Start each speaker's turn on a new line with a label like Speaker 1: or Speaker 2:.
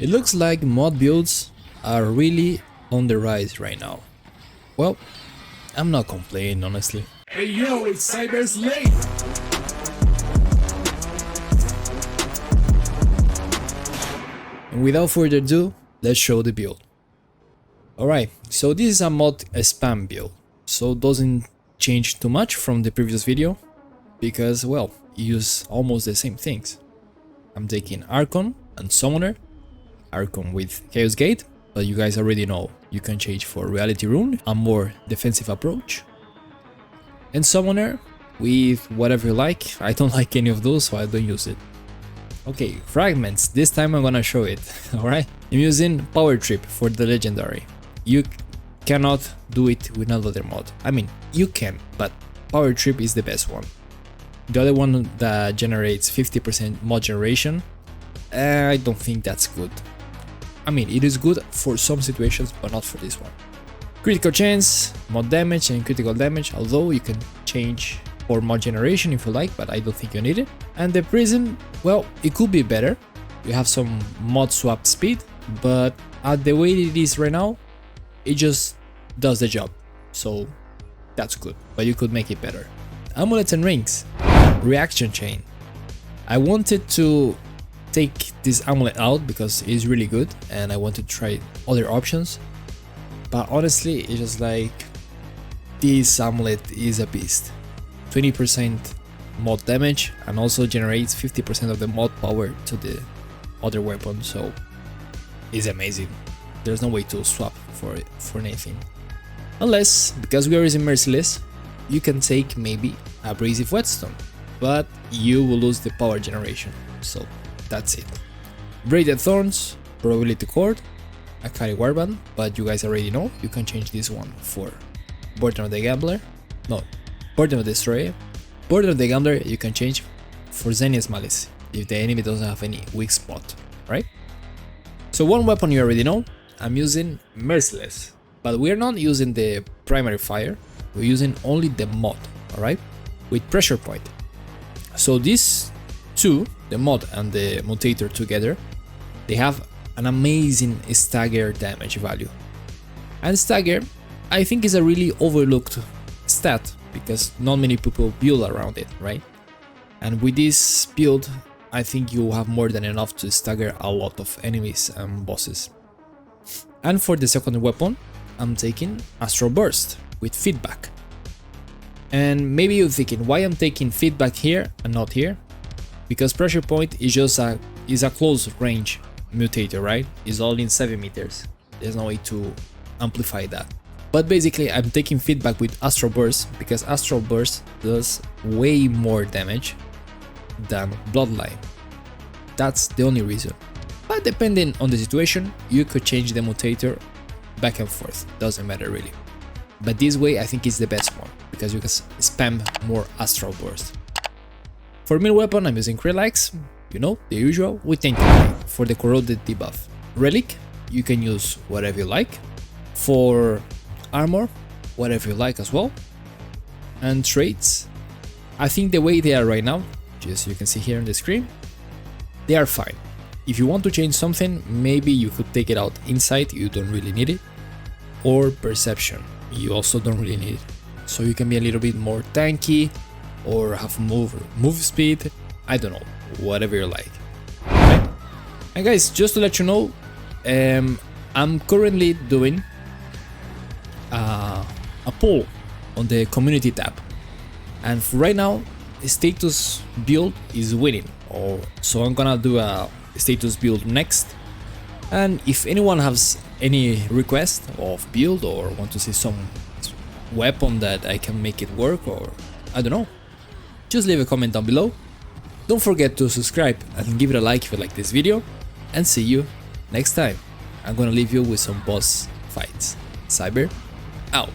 Speaker 1: It looks like mod builds are really on the rise right now. Well, I'm not complaining, honestly.
Speaker 2: Hey yo, it's Cyber's late!
Speaker 1: And without further ado, let's show the build. Alright, so this is a mod spam build, so it doesn't change too much from the previous video, because, well, you use almost the same things. I'm taking Archon and Summoner, Archon with Chaos Gate, but you guys already know you can change for Reality Rune, a more defensive approach. And Summoner with whatever you like. I don't like any of those, so I don't use it. Okay, fragments, this time I'm gonna show it, alright? I'm using Power Trip for the Legendary. You cannot do it with another mod. I mean, you can, but Power Trip is the best one. The other one that generates 50% mod generation, I don't think that's good. I mean, it is good for some situations, but not for this one. Critical chance, mod damage and critical damage, although you can change for mod generation if you like, but I don't think you need it. And the prison, well, it could be better. You have some mod swap speed, but at the way it is right now, it just does the job. So that's good, but you could make it better. Amulets and rings. Reaction chain. I wanted to take this amulet out because it's really good and I wanted to try other options, but honestly it's just like this amulet is a beast. 20% mod damage and also generates 50% of the mod power to the other weapon, so it's amazing. There's no way to swap for it for anything, unless, because we are using Merciless, you can take maybe Abrasive Whetstone, but you will lose the power generation, so that's it. Braided Thorns, Probability Cord, Akari Warband, but you guys already know you can change this one for Burden of the Gambler, no, Burden of the Destroyer. Burden of the Gambler you can change for Xenia's Malice if the enemy doesn't have any weak spot, right? So one weapon you already know, I'm using Merciless, but we're not using the primary fire, we're using only the mod, alright? With Pressure Point. So these two, the mod and the mutator together, they have an amazing stagger damage value. And stagger, I think, is a really overlooked stat because not many people build around it, right? And with this build, I think you have more than enough to stagger a lot of enemies and bosses. And for the second weapon, I'm taking Astral Burst with feedback. And maybe you're thinking, why I'm taking feedback here and not here? Because Pressure Point is just a close range mutator, right? It's all in 7 meters. There's no way to amplify that. But basically I'm taking feedback with Astral Burst because Astral Burst does way more damage than Bloodline. That's the only reason. But depending on the situation, you could change the mutator back and forth, doesn't matter really. But this way I think is the best one, because you can spam more Astral Burst. For melee weapon I'm using Relax, you know, the usual, with Tainted for the corroded debuff. Relic, you can use whatever you like. For armor, whatever you like as well. And traits, I think the way they are right now, just you can see here on the screen, they are fine. If you want to change something, maybe you could take it out Insight, you don't really need it. Or Perception, you also don't really need it. So you can be a little bit more tanky, or have move speed, I don't know, whatever you like. Okay? And guys, just to let you know, I'm currently doing a poll on the community tab, and right now the status build is winning, so I'm gonna do a status build next. And if anyone has any request of build or want to see some weapon that I can make it work, or I don't know, just leave a comment down below. Don't forget to subscribe and give it a like if you like this video, and see you next time. I'm gonna leave you with some boss fights. Cyber out.